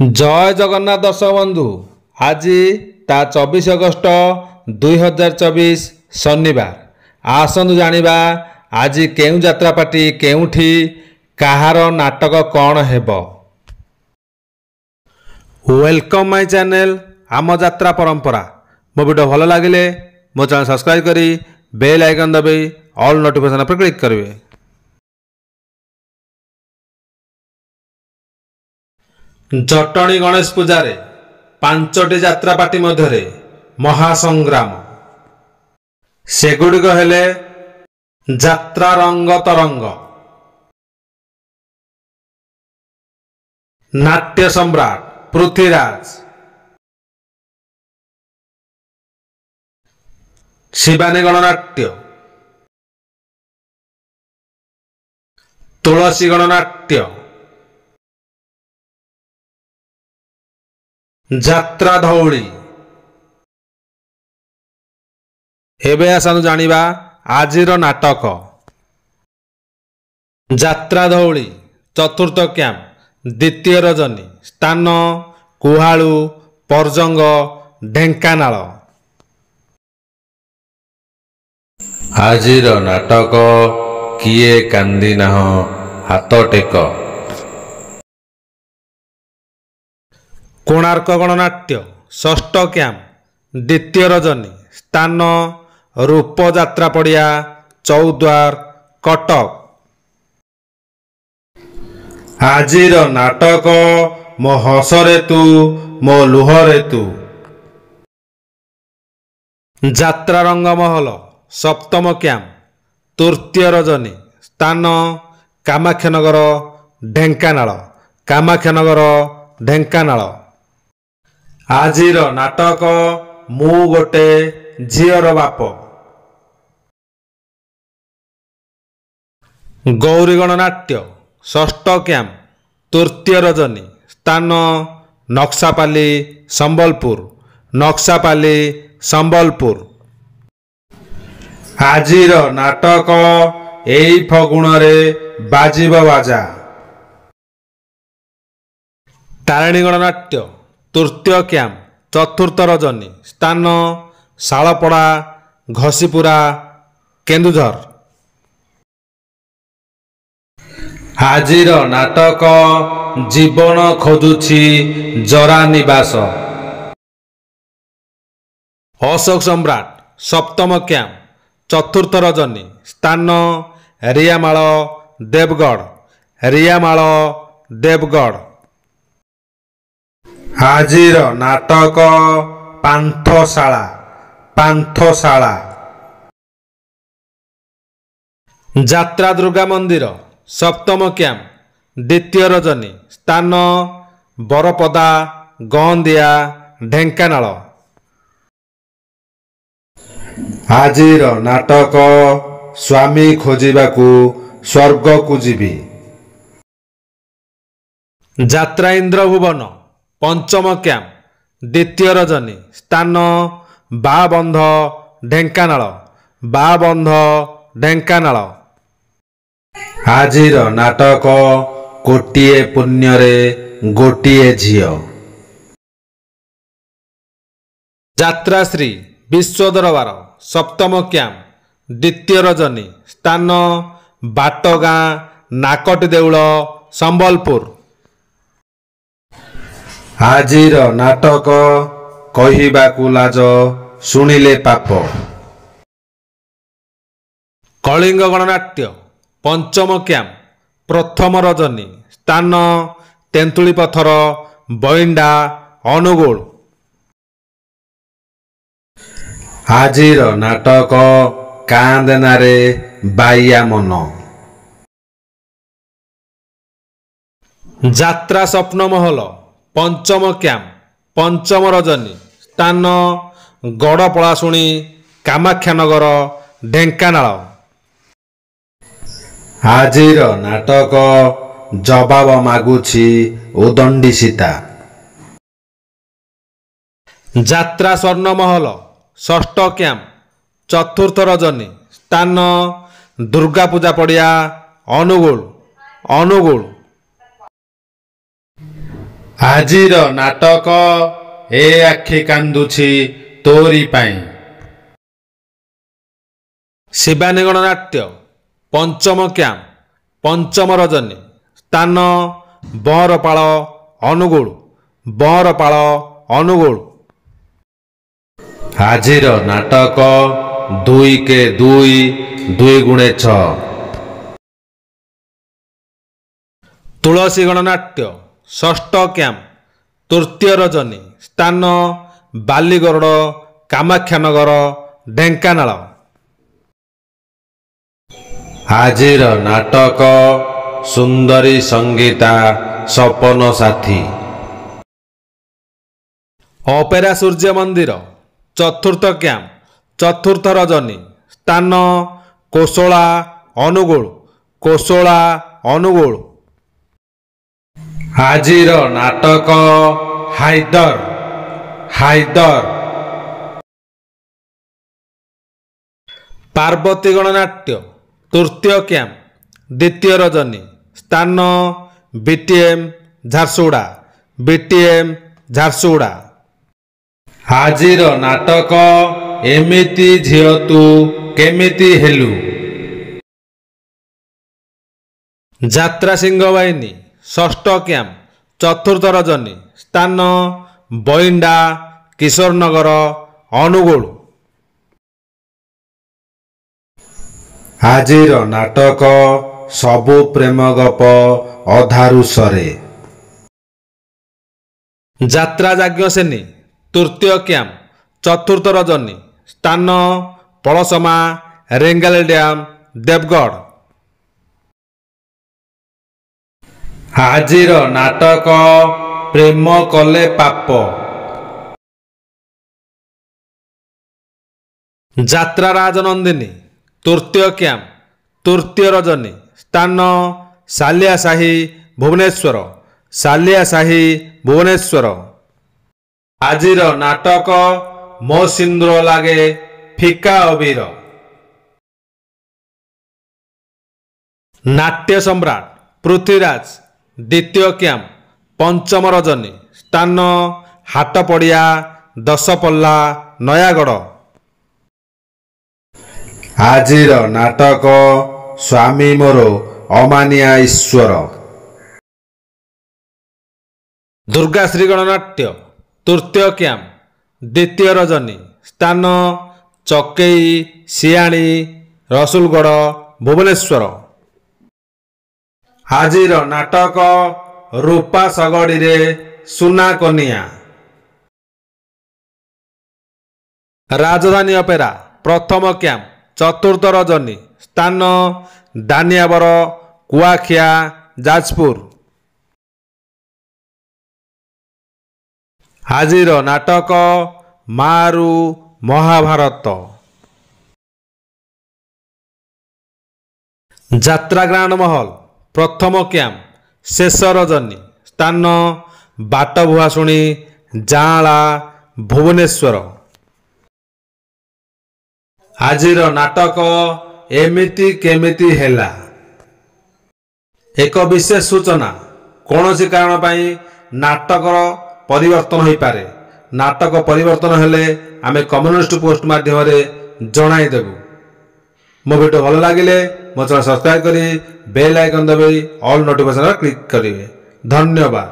जय जगन्नाथ दर्शक बंधु आज ता 24 अगस्त 2024 शनिवार आसतु जानिबा आज केउ यात्रा पार्टी केउठी कहार नाटक कौन हेबो। वेलकम माय चैनल आम यात्रा परंपरा। मो वीडियो भल लगे मो चैनल सब्सक्राइब करी बेल आइकन दबे ऑल नोटिफिकेशन पर क्लिक करेंगे। जटणी गणेश पूजा रे 5टी यात्रा पार्टी मध्य महासंग्राम सेगुड़िक हेले यात्रा रंग तरंग, नाट्य सम्राट पृथ्वीराज, शिवानी गणनाट्य, तुलसी गणनाट्य, यात्रा धौली। एबे आसनु जानिबा आजिर नाटक। यात्रा धौली चतुर्थ कैंप द्वितीय रजनी स्थान कुहालू परजंग ढेंकानाल। आजिर नाटक किए कांदी नाह हाथ टेक। कोणार्क गणनाट्य षष्ठ कैंप द्वितीय रजनी स्थान रूप यात्रा पड़िया चौद्वार कटक। आजिर नाटक मो हसरे तू मो लुहरे तू। यात्रा रंगमहल सप्तम कैंप तृतीय रजनी स्थान कामाख्यानगर ढेंकानाल। कामाख्यानगर ढेंकानाल। आजिर नाटक मु गोटे झीर बाप। गौरी गणनाट्य षष्ठ कैंप तृतीय रजनी स्थान नक्सापाली संबलपुर। नक्सापाली संबलपुर। आजिर नाटक एई फगुण रे बाजिब बाजा। तारिणी गणनाट्य तृतीय कैंप चतुर्थ रजनी स्थान शालपड़ा घसीपुरा केन्दुझर। आजिर नाटक जीवन खोजुछि जरा निवास। अशोक सम्राट सप्तम कैंप चतुर्थ रजनी स्थान रियामाल देवगढ़। रियामाल देवगढ़। आजिर नाटक पांथशाला। पांथशाला। यात्रा दुर्गा मंदिर सप्तम कैंप द्वितीय रजनी स्थान बरपदा गंदिया ढेंकानाल। आजिर नाटक स्वामी खोजिबाकू स्वर्ग को जीवी। यात्रा इंद्रभुवन पंचम कैंप द्वितीय रजनी स्थान बाबंध ढेंकानाल। बाबंध ढेंकानाल। आजिर नाटक कोटिए पुण्य रे गोटिए झियो। यात्रा श्री विश्व दरबार सप्तम कैंप द्वितीय रजनी स्थान बाटगाँ नाकटी देउल संबलपुर। आजिर नाटक कहिबाकू लाज शुणिले पाप। कलिंग गणनाट्य पंचम कैंप प्रथम रजनी स्थान तेंतुली पथर बैंडा अनुगुल। आजिर नाटक कांदेनारे बाइया मन। यात्रा स्वप्न महल पंचम कैंप पंचम रजनी स्थान गड़पलाशुणी कामाख्यानगर ढेंकानाल। आजिर नाटक जवाब मागुछि उदंडी सीता। यात्रा स्वर्ण महल षष्ठ कैंप चतुर्थ रजनी स्थान दुर्गा पूजा पड़िया अनुगुल। अनुगुल। ଆଜିର ନାଟକ ଏ ଆଖି କାନ୍ଦୁଛି ତୋରି ପାଇଁ। ଶିବାନୀ ଗଣନାଟ୍ୟ ପଞ୍ଚମ କ୍ୟାମ୍ପ ପଞ୍ଚମ ରଜନୀ ସ୍ଥାନ ବଅଁରପାଳ ଅନୁଗୁଳ। ବଅଁରପାଳ ଅନୁଗୁଳ। ଆଜିର ନାଟକ 2x2 2x6। ତୁଳସୀ ଗଣନାଟ୍ୟ ଷଷ୍ଠ କ୍ୟାମ୍ପ ତୃତୀୟ ରଜନୀ ସ୍ଥାନ ବାଲିଗରଡ଼ କାମାକ୍ଷାନଗର ଢେଙ୍କାନାଳ। ଆଜିର ନାଟକ ସୁନ୍ଦରୀ ସଙ୍ଗୀତା ସପନ ସାଥୀ। ଅପେରା ସୂର୍ଯ୍ୟ ମନ୍ଦିର ଚତୁର୍ଥ କ୍ୟାମ୍ପ ଚତୁର୍ଥ ରଜନୀ ସ୍ଥାନ କୋଶଳା ଅନୁଗୁଳ। କୋଶଳା ଅନୁଗୁଳ। ଆଜିର ନାଟକ ହାଇଦର। ହାଇଦର। ପାର୍ବତୀ ଗଣନାଟ୍ୟ ତୃତୀୟ କ୍ୟାମ୍ପ ଦ୍ୱିତୀୟ ରଜନୀ ସ୍ଥାନ ବିଟିଏମ୍ ଝାରସୁଗୁଡ଼ା। ବିଟିଏମ୍ ଝାରସୁଗୁଡ଼ା। ଆଜିର ନାଟକ ଏମିତି ଝିଅ ତୁ କେମିତି ହେଲୁ। ଯାତ୍ରା ସିଂହ ବାହିନୀ ଷଷ୍ଠ କ୍ୟାମ୍ପ ଚତୁର୍ଥ ରଜନୀ ସ୍ଥାନ ବଇଣ୍ଡା କିଶୋରନଗର ଅନୁଗୁଳ। ଆଜିର ନାଟକ ସବୁ ପ୍ରେମ ଗପ ଅଧାରୁ ସରେ। ଯାତ୍ରା ଯାଜ୍ଞସେନୀ ତୃତୀୟ କ୍ୟାମ୍ପ ଚତୁର୍ଥ ରଜନୀ ସ୍ଥାନ ପଳସମା ରେଙ୍ଗାଲି ଡ୍ୟାମ ଦେବଗଡ଼। ଆଜିର ନାଟକ ପ୍ରେମ କଲେ ପାପ। ଯାତ୍ରା ରାଜନନ୍ଦିନୀ ତୃତୀୟ କ୍ୟାମ୍ପ ତୃତୀୟ ରଜନୀ ସ୍ଥାନ ସାଲିଆସାହି ଭୁବନେଶ୍ୱର। ସାଲିଆସାହି ଭୁବନେଶ୍ୱର। ଆଜିର ନାଟକ ମୋ ସିନ୍ଦୁର ଲାଗେ ଫିକା ଅବିର। ନାଟ୍ୟ ସମ୍ରାଟ ପୃଥ୍ୱୀରାଜ ଦ୍ୱିତୀୟ କ୍ୟାମ୍ପ ପଞ୍ଚମ ରଜନୀ ସ୍ଥାନ ହାଟପଡ଼ିଆ ଦଶପଲ୍ଲା ନୟାଗଡ଼। ଆଜିର ନାଟକ ସ୍ୱାମୀ ମୋର ଅମାନିଆ ଈଶ୍ୱର। ଦୁର୍ଗାଶ୍ରୀ ଗଣନାଟ୍ୟ ତୃତୀୟ କ୍ୟାମ୍ପ ଦ୍ୱିତୀୟ ରଜନୀ ସ୍ଥାନ ଚକେଇ ସିଆଣି ରସୁଲଗଡ଼ ଭୁବନେଶ୍ୱର। ଆଜିର ନାଟକ ରୂପା ଶଗଡ଼ିରେ ସୁନା କନିଆ। ରାଜଧାନୀ ଅପେରା ପ୍ରଥମ କ୍ୟାମ୍ପ ଚତୁର୍ଥ ରଜନୀ ସ୍ଥାନ ଦାନିଆବର କୁଆଖିଆ ଯାଜପୁର। ଆଜିର ନାଟକ ମାରୁ ମହାଭାରତ। ଯାତ୍ରା ଗ୍ରାଣ୍ଡ ମହଲ ପ୍ରଥମ କ୍ୟାମ୍ପ ଶେଷ ରଜନୀ ସ୍ଥାନ ବାଟ ଭୁଆଶୁଣୀ ଯାଆଁଳା ଭୁବନେଶ୍ୱର। ଆଜିର ନାଟକ ଏମିତି କେମିତି ହେଲା। ଏକ ବିଶେଷ ସୂଚନା କୌଣସି କାରଣ ପାଇଁ ନାଟକର ପରିବର୍ତ୍ତନ ହୋଇପାରେ। ନାଟକ ପରିବର୍ତ୍ତନ ହେଲେ ଆମେ କମ୍ୟୁନିଷ୍ଟ ପୋଷ୍ଟ ମାଧ୍ୟମରେ ଜଣାଇଦେବୁ। ମୋ ଭିଡ଼ିଓ ଭଲ ଲାଗିଲେ ମୋ ଚ୍ୟାନେଲ ସବସ୍କ୍ରାଇବ କରି ବେଲ୍ ଆଇକନ୍ ଦବାଇ ଅଲ୍ ନୋଟିଫିକେସନ୍ କ୍ଲିକ୍ କରିବେ। ଧନ୍ୟବାଦ।